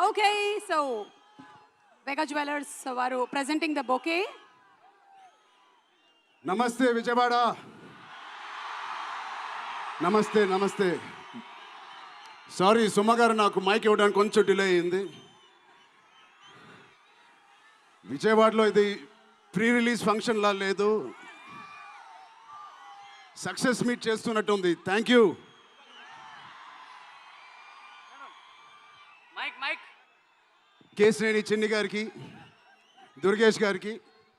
Okay, so Vega Jewelers varu presenting the bouquet. నమస్తే విజయవాడ. నమస్తే. Sorry Suma గారు, నాకు మైక్ ఇవ్వడానికి కొంచెం డిలే అయింది. విజయవాడలో ఇది ప్రీ రిలీజ్ ఫంక్షన్లా లేదు, సక్సెస్ మీట్ చేస్తున్నట్టు ఉంది. Thank you. కేశినేని చిన్ని గారికి, దుర్గేష్ గారికి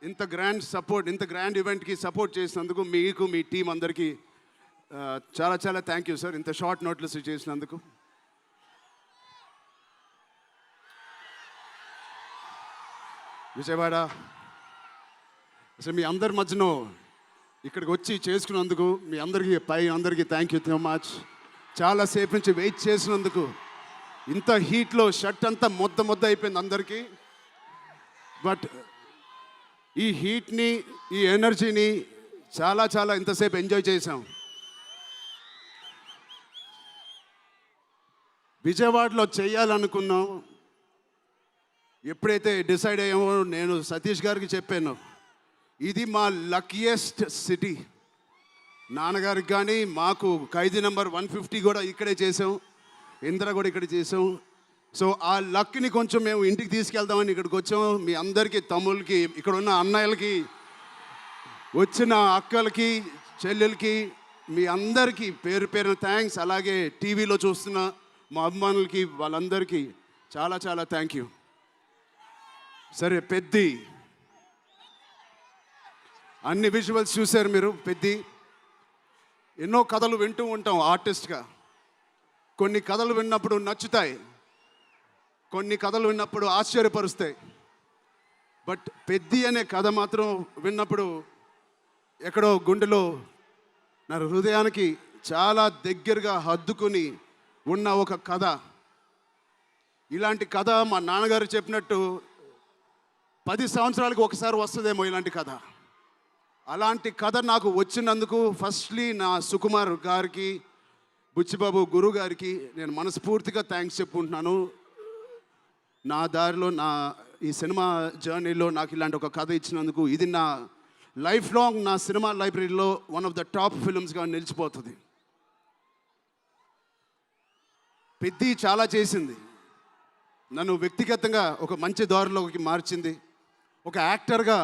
ఇంత గ్రాండ్ సపోర్ట్, ఇంత గ్రాండ్ ఈవెంట్కి సపోర్ట్ చేసినందుకు మీకు, మీ టీం అందరికీ చాలా చాలా థ్యాంక్ యూ సార్. ఇంత షార్ట్ నోట్లెస్ చేసినందుకు. విజయవాడ అసలు మీ అందరి మధ్యలో ఇక్కడికి వచ్చి చేసుకున్నందుకు మీ అందరికీ థ్యాంక్ యూ సో మచ్. చాలాసేపు నుంచి వెయిట్ చేసినందుకు. ఇంత హీట్లో షర్ట్ అంతా మొద్ద అయిపోయింది అందరికీ. బట్ ఈ హీట్ని, ఈ ఎనర్జీని చాలా ఇంతసేపు ఎంజాయ్ చేసాం. విజయవాడలో చేయాలనుకున్నాం. ఎప్పుడైతే డిసైడ్ అయ్యామో నేను సతీష్ గారికి చెప్పాను, ఇది మా లక్కీయెస్ట్ సిటీ. నాన్నగారికి కానీ మాకు ఖైదీ నెంబర్ 150 కూడా ఇక్కడే చేసాం, ఇందిరా కూడా ఇక్కడ చేసాం. సో ఆ లక్ని కొంచెం మేము ఇంటికి తీసుకెళ్దామని ఇక్కడికి వచ్చాం. మీ అందరికీ, తమ్ముళ్ళకి, ఇక్కడ ఉన్న అన్నయ్యలకి, వచ్చిన అక్కలకి, చెల్లెలకి, మీ అందరికీ పేరున థ్యాంక్స్. అలాగే టీవీలో చూస్తున్న మా అభిమానులకి, వాళ్ళందరికీ చాలా థ్యాంక్ యూ. సరే, పెద్ది అన్ని విజువల్స్ చూశారు మీరు. పెద్ది ఎన్నో కథలు వింటూ ఉంటాం ఆర్టిస్ట్గా. కొన్ని కథలు విన్నప్పుడు నచ్చుతాయి, కొన్ని కథలు విన్నప్పుడు ఆశ్చర్యపరుస్తాయి. బట్ పెద్ది అనే కథ మాత్రం విన్నప్పుడు ఎక్కడో గుండెలో, నా హృదయానికి చాలా దగ్గరగా హద్దుకుని ఉన్న ఒక కథ. ఇలాంటి కథ మా నాన్నగారు చెప్పినట్టు 10 సంవత్సరాలకు ఒకసారి వస్తుందేమో ఇలాంటి కథ. అలాంటి కథ నాకు వచ్చినందుకు ఫస్ట్లీ నా సుకుమార్ గారికి, బుచ్చిబాబు గురువు గారికి నేను మనస్ఫూర్తిగా థ్యాంక్స్ చెప్పుకుంటున్నాను. నా దారిలో, నా ఈ సినిమా జర్నీలో నాకు ఇలాంటి ఒక కథ ఇచ్చినందుకు. ఇది నా లైఫ్ లాంగ్ నా సినిమా లైబ్రరీలో వన్ ఆఫ్ ద టాప్ ఫిల్మ్స్గా నిలిచిపోతుంది. పెద్ది చాలా చేసింది, నన్ను వ్యక్తిగతంగా ఒక మంచి దారిలోకి మార్చింది. ఒక యాక్టర్గా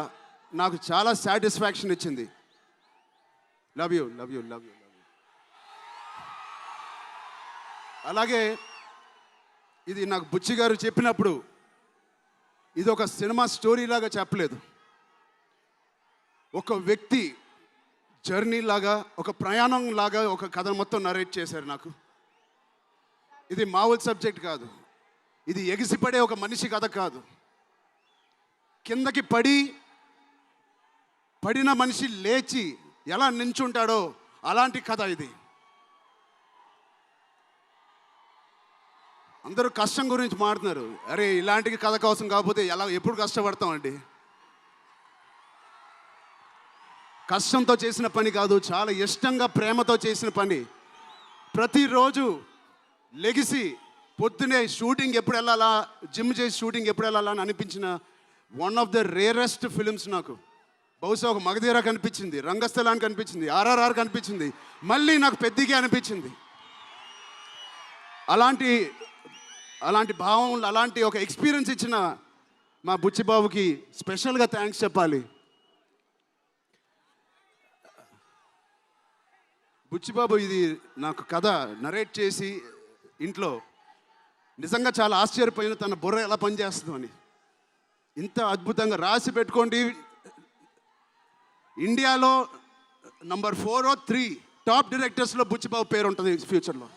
నాకు చాలా సాటిస్ఫాక్షన్ ఇచ్చింది. Love you. అలాగే ఇది నాకు బుచ్చి గారు చెప్పినప్పుడు ఇది ఒక సినిమా స్టోరీ లాగా చెప్పలేదు, ఒక వ్యక్తి జర్నీ లాగా, ఒక ప్రయాణం లాగా ఒక కథ మొత్తం నరేట్ చేశారు నాకు. ఇది మామూలు సబ్జెక్ట్ కాదు, ఇది ఎగిసిపడే ఒక మనిషి కథ కాదు. కిందకి పడిన మనిషి లేచి ఎలా నించుంటాడో అలాంటి కథ ఇది. అందరూ కష్టం గురించి మాట్లాడుతున్నారు. అరే, ఇలాంటి కథ కోసం కాకపోతే ఎప్పుడు కష్టపడతామండి? కష్టంతో చేసిన పని కాదు, చాలా ఇష్టంగా, ప్రేమతో చేసిన పని. ప్రతిరోజు లెగిసి పొద్దునే షూటింగ్ ఎప్పుడు వెళ్ళాలా, జిమ్ చేసి షూటింగ్ ఎప్పుడు వెళ్ళాలా అని అనిపించిన one of the rarest films నాకు. బహుశా ఒక మగధీర కనిపించింది, రంగస్థలానికి కనిపించింది, RRR కనిపించింది, మళ్ళీ నాకు పెద్దికి అనిపించింది. అలాంటి భావం, అలాంటి ఒక ఎక్స్పీరియన్స్ ఇచ్చిన మా బుచ్చిబాబుకి స్పెషల్గా థ్యాంక్స్ చెప్పాలి. బుచ్చిబాబు ఇది నాకు కథ నరేట్ చేసి ఇంట్లో నిజంగా చాలా ఆశ్చర్యపోయిన, తన బుర్ర ఎలా పనిచేస్తుందో అని. ఇంత అద్భుతంగా రాసి పెట్టుకోండి. ఇండియాలో నంబర్ 4 or 3 టాప్ డైరెక్టర్స్లో బుచ్చిబాబు పేరు ఉంటుంది ఫ్యూచర్లో.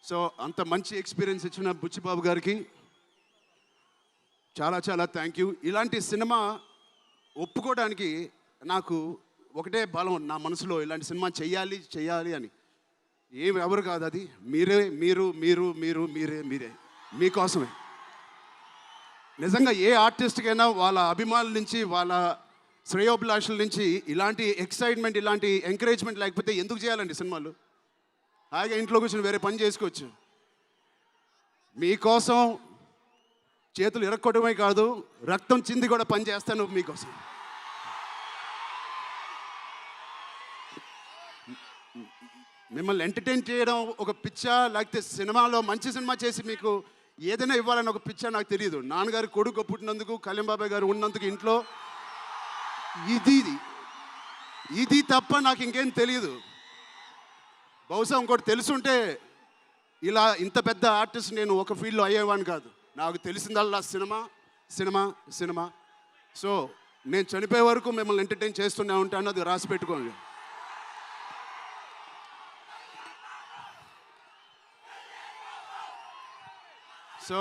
సో అంత మంచి ఎక్స్పీరియన్స్ ఇచ్చిన బుచ్చిబాబు గారికి చాలా థ్యాంక్ యూ. ఇలాంటి సినిమా ఒప్పుకోవడానికి నాకు ఒకటే బలం నా మనసులో, ఇలాంటి సినిమా చెయ్యాలి అని. ఎవరు కాదు, అది మీరే మీకోసమే. నిజంగా ఏ ఆర్టిస్ట్కైనా వాళ్ళ అభిమానుల నుంచి, వాళ్ళ శ్రేయోభిలాషుల నుంచి ఇలాంటి ఎక్సైట్మెంట్, ఇలాంటి ఎంకరేజ్మెంట్ లేకపోతే ఎందుకు చేయాలండి సినిమాలు? హాయిగా ఇంట్లో కూర్చొని వేరే పని చేసుకోవచ్చు. మీకోసం చేతులు ఇరక్కొట్టడమే కాదు, రక్తం చింది కూడా పని చేస్తాను మీకోసం. మిమ్మల్ని ఎంటర్టైన్ చేయడం ఒక పిచ్చా, లేకపోతే సినిమాలో మంచి సినిమా చేసి మీకు ఏదైనా ఇవ్వాలని ఒక పిచ్చా నాకు తెలియదు. నాన్నగారి కొడుకు పుట్టినందుకు, కళ్యాణ్ బాబాయ్ గారు ఉన్నందుకు ఇంట్లో ఇది తప్ప నాకు ఇంకేం తెలియదు. బహుశా ఇంకోటి తెలుసుంటే ఇలా ఇంత పెద్ద ఆర్టిస్ట్ నేను ఒక ఫీల్డ్లో అయ్యేవాడిని కాదు. నాకు తెలిసిందల్లా సినిమా సినిమా సినిమా. సో నేను చనిపోయే వరకు మిమ్మల్ని ఎంటర్టైన్ చేస్తూనే ఉంటాను, అది రాసి పెట్టుకోండి. సో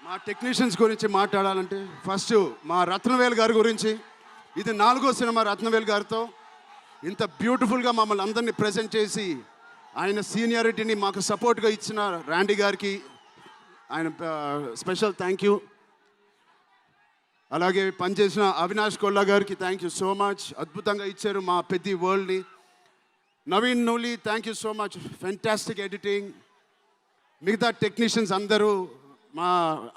మా టెక్నీషియన్స్ గురించి మాట్లాడాలంటే ఫస్ట్ మా రత్నవేల్ గారి గురించి. ఇది 4వ సినిమా రత్నవేల్ గారితో. ఇంత బ్యూటిఫుల్గా మమ్మల్ని అందరినీ ప్రజెంట్ చేసి ఆయన సీనియారిటీని మాకు సపోర్ట్గా ఇచ్చిన ర్యాండీ గారికి ఆయన స్పెషల్ థ్యాంక్ యూ. అలాగే పనిచేసిన అవినాష్ కొల్లా గారికి థ్యాంక్ యూ సో మచ్. అద్భుతంగా ఇచ్చారు మా పెద్ద వరల్డ్ని. Naveen Nooli thank you so much, fantastic editing. మిగతా టెక్నీషియన్స్ అందరూ, మా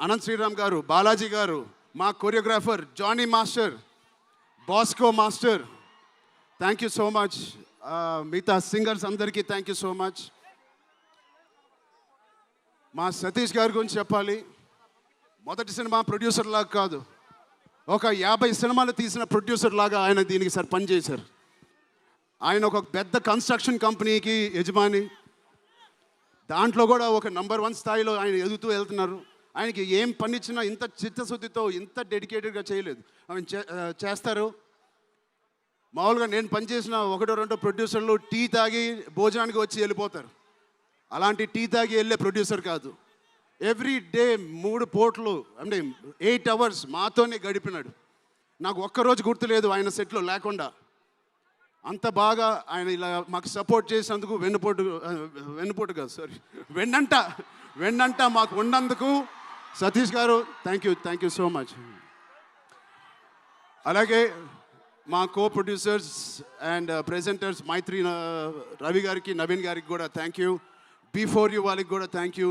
అనంత్ శ్రీరామ్ గారు, బాలాజీ గారు, మా choreographer Jani master, Bosco master, thank you so much. మిగతా సింగర్స్ అందరికీ థ్యాంక్ యూ సో మచ్. మా సతీష్ గారి గురించి చెప్పాలి. మొదటి సినిమా ప్రొడ్యూసర్ లాగా కాదు, ఒక 50 సినిమాలు తీసిన ప్రొడ్యూసర్ లాగా ఆయన దీనికి పనిచేశారు. ఆయన ఒక పెద్ద కన్స్ట్రక్షన్ కంపెనీకి యజమాని. దాంట్లో కూడా ఒక నంబర్ 1 స్థాయిలో ఆయన ఎదుగుతూ వెళ్తున్నారు. ఆయనకి ఏం పని ఇచ్చినా ఇంత చిత్తశుద్ధితో, ఇంత డెడికేటెడ్గా చేయలేదు. ఆయన చేస్తారు. మామూలుగా నేను పనిచేసిన 1-2 ప్రొడ్యూసర్లు టీ తాగి భోజనానికి వచ్చి వెళ్ళిపోతారు. అలాంటి టీ తాగి వెళ్ళే ప్రొడ్యూసర్ కాదు. ఎవ్రీ డే 3 పూటలు అంటే 8 అవర్స్ మాతోనే గడిపినాడు. నాకు ఒక్కరోజు గుర్తులేదు ఆయన సెట్లో లేకుండా. అంత బాగా ఆయన ఇలా మాకు సపోర్ట్ చేసినందుకు, వెన్నుపోటు కాదు సారీ వెన్నంట మాకు ఉన్నందుకు సతీష్ గారు థ్యాంక్ యూ సో మచ్. అలాగే మా కో ప్రొడ్యూసర్స్ అండ్ ప్రెజెంటర్స్ మైత్రి రవి గారికి, నవీన్ గారికి కూడా థ్యాంక్ యూ. బిఫోర్ యూ వాళ్ళకి కూడా thank you.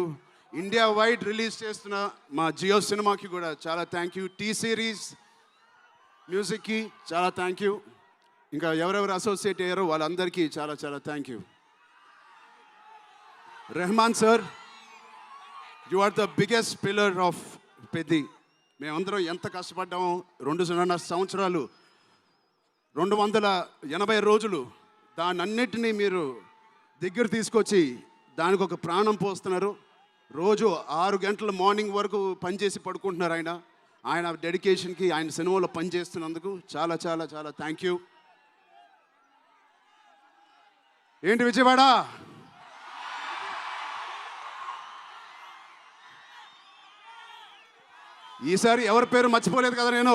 India wide release చేస్తున్న మా జియో సినిమాకి కూడా చాలా థ్యాంక్ యూ. టీ సిరీస్ మ్యూజిక్కి చాలా థ్యాంక్ యూ. ఇంకా ఎవరెవరు అసోసియేట్ అయ్యారో వాళ్ళందరికీ చాలా చాలా thank you. Rahman sir, you are the biggest pillar of Peddi. మేమందరం ఎంత కష్టపడ్డామో 2.5 సంవత్సరాలు, 280 రోజులు, దానన్నిటినీ మీరు దగ్గర తీసుకొచ్చి దానికి ఒక ప్రాణం పోస్తున్నారు. రోజు 6 గంటల మార్నింగ్ వరకు పనిచేసి పడుకుంటున్నారు ఆయన డెడికేషన్కి, ఆయన సినిమాలో పనిచేస్తున్నందుకు చాలా చాలా చాలా థ్యాంక్ యూ. ఏంటి విజయవాడ? ఈసారి ఎవరి పేరు మర్చిపోలేదు కదా నేను.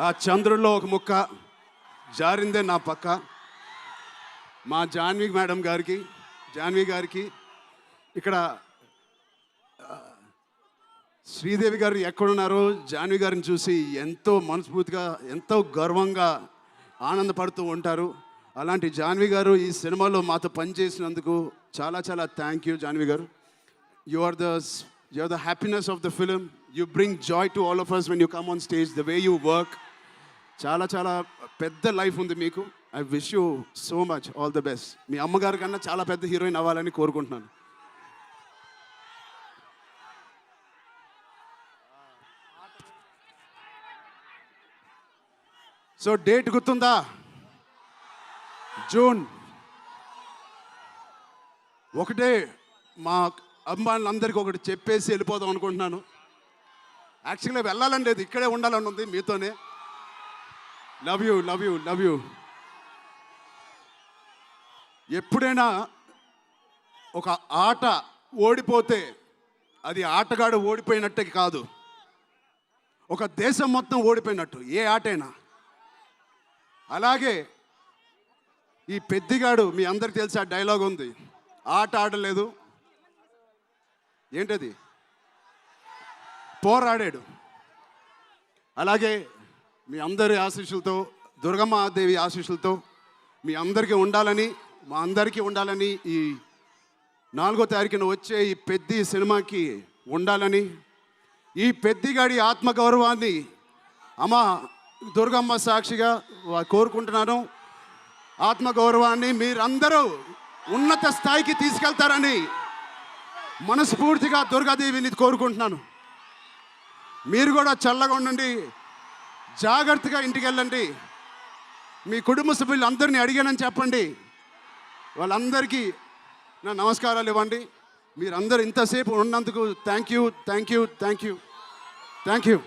ఆ చంద్రుల్లో ఒక ముక్క జారిందే నా పక్క. మా జాన్వి గారికి ఇక్కడ శ్రీదేవి గారు ఎక్కడున్నారో జాన్వి గారిని చూసి ఎంతో మనస్ఫూర్తిగా, ఎంతో గర్వంగా ఆనందపడుతూ ఉంటారు. అలాంటి జాన్వి గారు ఈ సినిమాలో మాతో పనిచేసినందుకు చాలా చాలా thank you Janhvi garu. You are the happiness of the film. You bring joy to all of us when you come on stage, the way you work. చాలా చాలా పెద్ద లైఫ్ ఉంది మీకు. I wish you so much all the best. మీ అమ్మగారి కన్నా చాలా పెద్ద హీరోయిన్ అవ్వాలని కోరుకుంటున్నాను. సో డేట్ గుర్తుందా? జూన్. ఒకటే మా అభిమానులందరికీ ఒకటి చెప్పేసి వెళ్ళిపోదాం అనుకుంటున్నాను. యాక్చువల్గా వెళ్ళాలని లేదు, ఇక్కడే ఉండాలని ఉంది మీతోనే. Love you. ఎప్పుడైనా ఒక ఆట ఓడిపోతే అది ఆటగాడు ఓడిపోయినట్టే కాదు, ఒక దేశం మొత్తం ఓడిపోయినట్టు ఏ ఆటైనా. అలాగే ఈ పెద్దిగాడు, మీ అందరికి తెలిసి ఆ డైలాగ్ ఉంది, ఆట ఆడలేదు, ఏంటది, పోరాడాడు. అలాగే మీ అందరి ఆశీస్సులతో, దుర్గమ్మ దేవి ఆశీస్సులతో మీ అందరికీ ఉండాలని, మా అందరికీ ఉండాలని, ఈ 4వ తారీఖున వచ్చే ఈ పెద్ది సినిమాకి ఉండాలని, ఈ పెద్దిగాడి ఆత్మగౌరవాన్ని అమ్మ దుర్గమ్మ సాక్షిగా కోరుకుంటున్నాను. ఆత్మగౌరవాన్ని మీరందరూ ఉన్నత స్థాయికి తీసుకెళ్తారని మనస్ఫూర్తిగా దుర్గాదేవిని కోరుకుంటున్నాను. మీరు కూడా చల్లగా ఉండండి, జాగ్రత్తగా ఇంటికి వెళ్ళండి. మీ కుటుంబ సభ్యులు అందరినీ అడిగానని చెప్పండి. వాళ్ళందరికీ నా నమస్కారాలు ఇవ్వండి. మీరందరూ ఇంతసేపు ఉన్నందుకు థ్యాంక్ యూ.